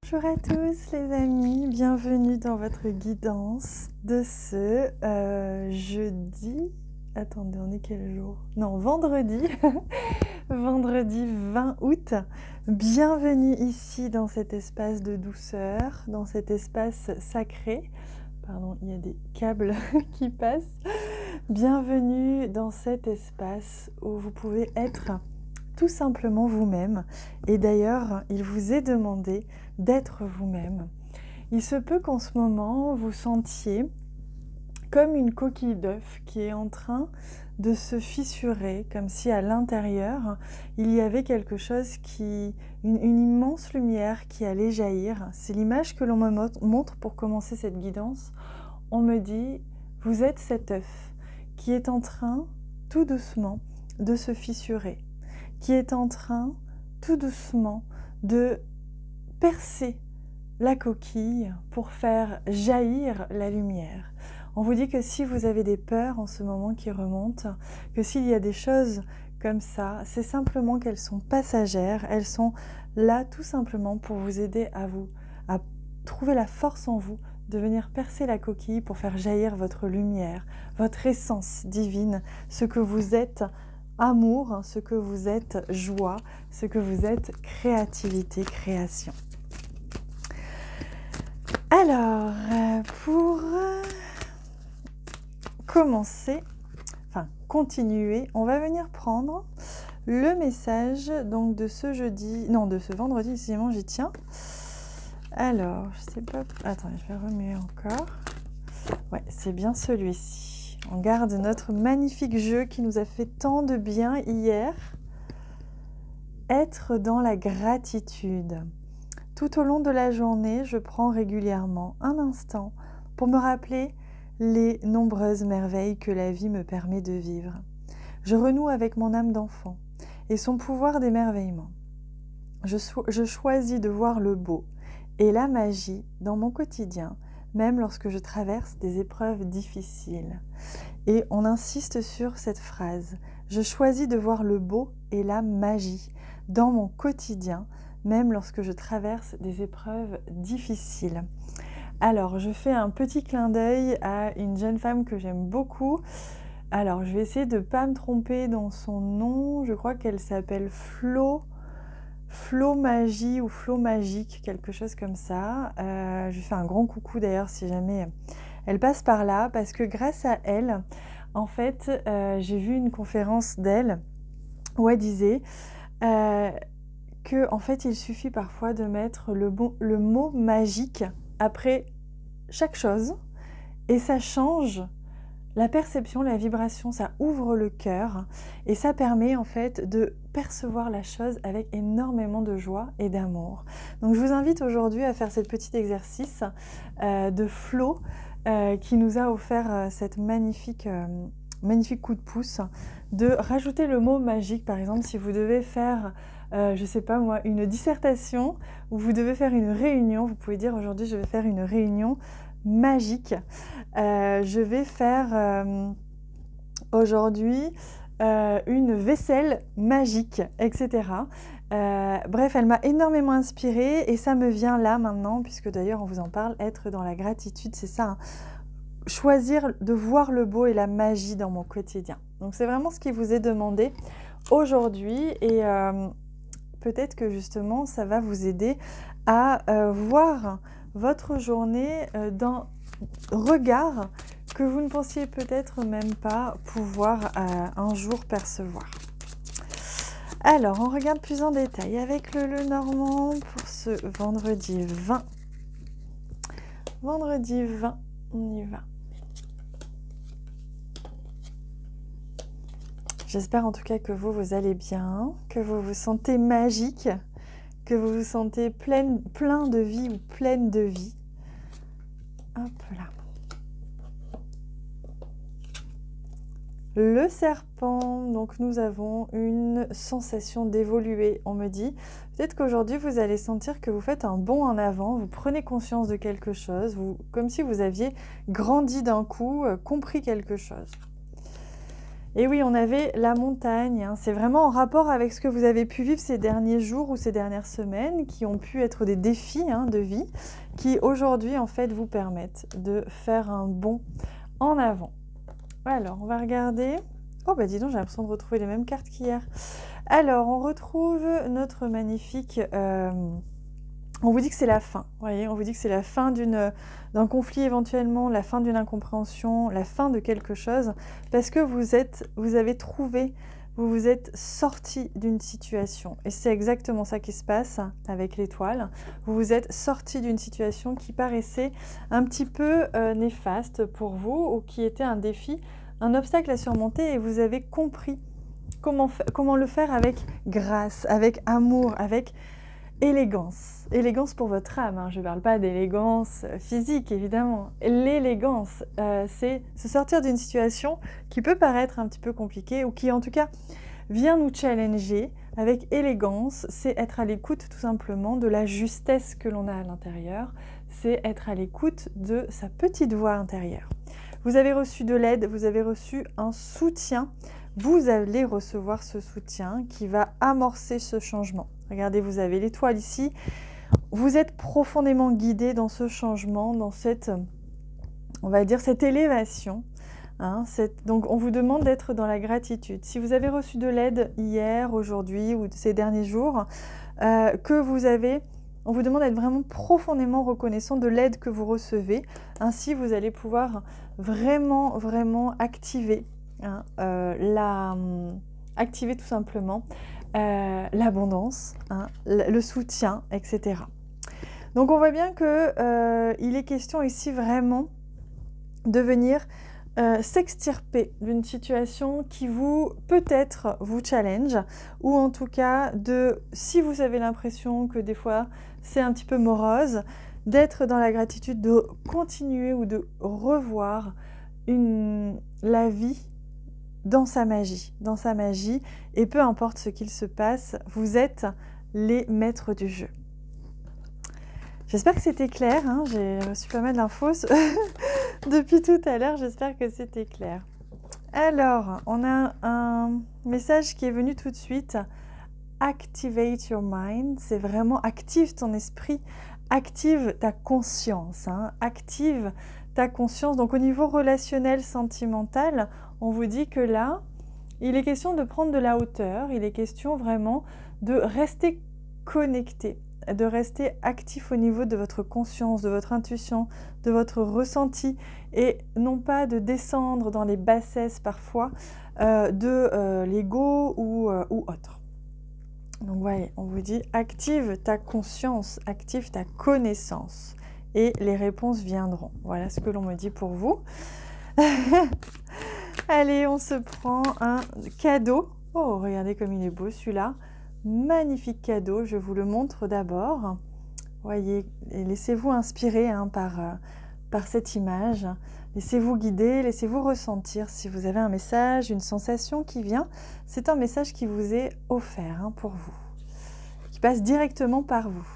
Bonjour à tous les amis, bienvenue dans votre guidance de ce jeudi, attendez on est quel jour? Non, vendredi, vendredi 20 août. Bienvenue ici dans cet espace de douceur, dans cet espace sacré. Pardon, il y a des câbles qui passent. Bienvenue dans cet espace où vous pouvez être tout simplement vous-même. Et d'ailleurs, il vous est demandé d'être vous-même. Il se peut qu'en ce moment, vous sentiez comme une coquille d'œuf qui est en train de se fissurer, comme si à l'intérieur, il y avait quelque chose une immense lumière qui allait jaillir. C'est l'image que l'on me montre pour commencer cette guidance. On me dit, vous êtes cet œuf qui est en train, tout doucement, de se fissurer, qui est en train, tout doucement, de percer la coquille pour faire jaillir la lumière. On vous dit que si vous avez des peurs en ce moment qui remontent, que s'il y a des choses comme ça, c'est simplement qu'elles sont passagères, elles sont là tout simplement pour vous aider à trouver la force en vous de venir percer la coquille pour faire jaillir votre lumière, votre essence divine, ce que vous êtes amour, ce que vous êtes joie, ce que vous êtes créativité, création. Alors, pour commencer, continuer, on va venir prendre le message donc de ce jeudi, non de ce vendredi, décidément j'y tiens. Alors, je sais pas, attendez, je vais remuer encore. Ouais, c'est bien celui-ci. On garde notre magnifique jeu qui nous a fait tant de bien hier. Être dans la gratitude. Tout au long de la journée, je prends régulièrement un instant pour me rappeler les nombreuses merveilles que la vie me permet de vivre. Je renoue avec mon âme d'enfant et son pouvoir d'émerveillement. Je choisis de voir le beau et la magie dans mon quotidien, même lorsque je traverse des épreuves difficiles. Et on insiste sur cette phrase. Je choisis de voir le beau et la magie dans mon quotidien, même lorsque je traverse des épreuves difficiles. Alors, je fais un petit clin d'œil à une jeune femme que j'aime beaucoup. Alors, je vais essayer de ne pas me tromper dans son nom. Je crois qu'elle s'appelle Flo Magie ou Flo Magique, quelque chose comme ça. Je lui fais un grand coucou d'ailleurs si jamais elle passe par là, parce que grâce à elle, en fait, j'ai vu une conférence d'elle où elle disait que en fait, il suffit parfois de mettre le mot magique après chaque chose et ça change la perception, la vibration, ça ouvre le cœur et ça permet en fait de percevoir la chose avec énormément de joie et d'amour. Donc je vous invite aujourd'hui à faire ce petit exercice de Flo qui nous a offert cette magnifique coup de pouce, de rajouter le mot magique. Par exemple, si vous devez faire, je sais pas moi, une dissertation ou vous devez faire une réunion, vous pouvez dire aujourd'hui je vais faire une réunion magique. Je vais faire aujourd'hui une vaisselle magique, etc. Bref, elle m'a énormément inspirée et ça me vient là maintenant, puisque d'ailleurs on vous en parle, être dans la gratitude, c'est ça, hein. Choisir de voir le beau et la magie dans mon quotidien. Donc c'est vraiment ce qui vous est demandé aujourd'hui et peut-être que justement ça va vous aider à voir votre journée d'un regard que vous ne pensiez peut-être même pas pouvoir un jour percevoir. Alors, on regarde plus en détail avec le Normand pour ce vendredi 20. Vendredi 20, on y va. J'espère en tout cas que vous allez bien, que vous vous sentez magique, que vous vous sentez plein de vie ou pleine de vie. Hop là. Le serpent, donc nous avons une sensation d'évoluer, on me dit. Peut-être qu'aujourd'hui vous allez sentir que vous faites un bond en avant, vous prenez conscience de quelque chose, comme si vous aviez grandi d'un coup, compris quelque chose. Et oui, on avait la montagne, hein. C'est vraiment en rapport avec ce que vous avez pu vivre ces derniers jours ou ces dernières semaines, qui ont pu être des défis hein, de vie, qui aujourd'hui en fait vous permettent de faire un bond en avant. Alors, on va regarder. Oh bah dis donc, j'ai l'impression de retrouver les mêmes cartes qu'hier. Alors, on retrouve notre magnifique... on vous dit que c'est la fin, vous voyez, on vous dit que c'est la fin d'un conflit éventuellement, la fin d'une incompréhension, la fin de quelque chose, parce que vous avez trouvé, vous vous êtes sorti d'une situation. Et c'est exactement ça qui se passe avec l'étoile. Vous vous êtes sorti d'une situation qui paraissait un petit peu néfaste pour vous, ou qui était un défi, un obstacle à surmonter, et vous avez compris comment le faire avec grâce, avec amour, avec élégance. Élégance pour votre âme, hein. Je ne parle pas d'élégance physique, évidemment. L'élégance, c'est se sortir d'une situation qui peut paraître un petit peu compliquée, ou qui en tout cas vient nous challenger avec élégance. C'est être à l'écoute tout simplement de la justesse que l'on a à l'intérieur. C'est être à l'écoute de sa petite voix intérieure. Vous avez reçu de l'aide, vous avez reçu un soutien. Vous allez recevoir ce soutien qui va amorcer ce changement. Regardez, vous avez l'étoile ici. Vous êtes profondément guidé dans ce changement, dans cette, on va dire, cette élévation. Hein, donc, on vous demande d'être dans la gratitude. Si vous avez reçu de l'aide hier, aujourd'hui ou ces derniers jours, on vous demande d'être vraiment profondément reconnaissant de l'aide que vous recevez. Ainsi, vous allez pouvoir vraiment, vraiment activer, hein, activer tout simplement l'abondance, hein, le soutien, etc. Donc, on voit bien qu'il est question ici vraiment de venir s'extirper d'une situation qui peut-être vous challenge, ou en tout cas si vous avez l'impression que des fois c'est un petit peu morose, d'être dans la gratitude, de continuer ou de revoir la vie dans sa magie, et peu importe ce qu'il se passe, vous êtes les maîtres du jeu. J'espère que c'était clair, hein, j'ai reçu pas mal d'infos depuis tout à l'heure, j'espère que c'était clair. Alors, on a un message qui est venu tout de suite. Activate your mind, c'est vraiment active ton esprit, active ta conscience, hein, active ta conscience. Donc au niveau relationnel, sentimental, on vous dit que là, il est question de prendre de la hauteur, il est question vraiment de rester connecté, de rester actif au niveau de votre conscience, de votre intuition, de votre ressenti, et non pas de descendre dans les bassesses parfois de l'ego ou autre. Donc voyez, on vous dit active ta conscience, active ta connaissance et les réponses viendront. Voilà ce que l'on me dit pour vous. Allez, on se prend un cadeau. Oh, regardez comme il est beau celui-là. Magnifique cadeau, je vous le montre d'abord. Voyez, laissez-vous inspirer hein, par cette image. Laissez-vous guider, laissez-vous ressentir si vous avez un message, une sensation qui vient. C'est un message qui vous est offert hein, pour vous, qui passe directement par vous.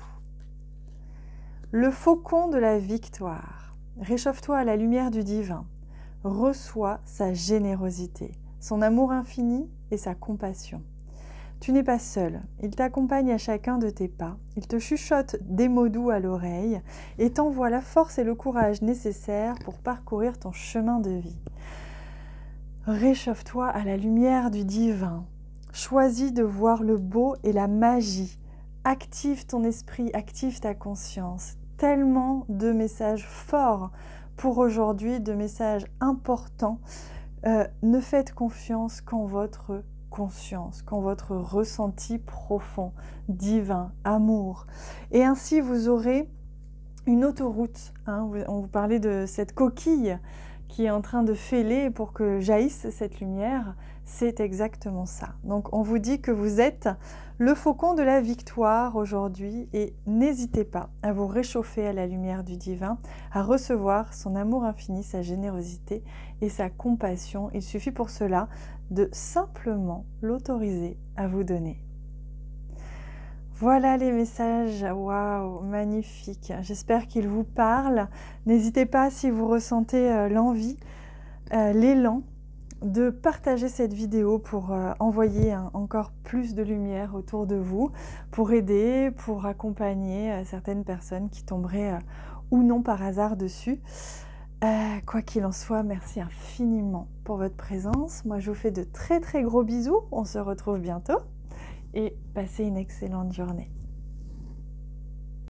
Le faucon de la victoire. Réchauffe-toi à la lumière du divin. Reçois sa générosité, son amour infini et sa compassion. Tu n'es pas seul, il t'accompagne à chacun de tes pas, il te chuchote des mots doux à l'oreille et t'envoie la force et le courage nécessaires pour parcourir ton chemin de vie. Réchauffe-toi à la lumière du divin, choisis de voir le beau et la magie, active ton esprit, active ta conscience. Tellement de messages forts pour aujourd'hui, de messages importants. Ne faites confiance qu'en votre conscience, qu'en votre ressenti profond, divin, amour. Et ainsi, vous aurez une autoroute. Hein, on vous parlait de cette coquille qui est en train de fêler pour que jaillisse cette lumière. C'est exactement ça. Donc, on vous dit que vous êtes le faucon de la victoire aujourd'hui et n'hésitez pas à vous réchauffer à la lumière du divin, à recevoir son amour infini, sa générosité et sa compassion. Il suffit pour cela de simplement l'autoriser à vous donner. Voilà les messages, waouh, magnifique. J'espère qu'ils vous parlent. N'hésitez pas si vous ressentez l'envie, l'élan, de partager cette vidéo pour envoyer encore plus de lumière autour de vous, pour aider, pour accompagner certaines personnes qui tomberaient ou non par hasard dessus. Quoi qu'il en soit, merci infiniment pour votre présence. Moi, je vous fais de très très gros bisous. On se retrouve bientôt et passez une excellente journée.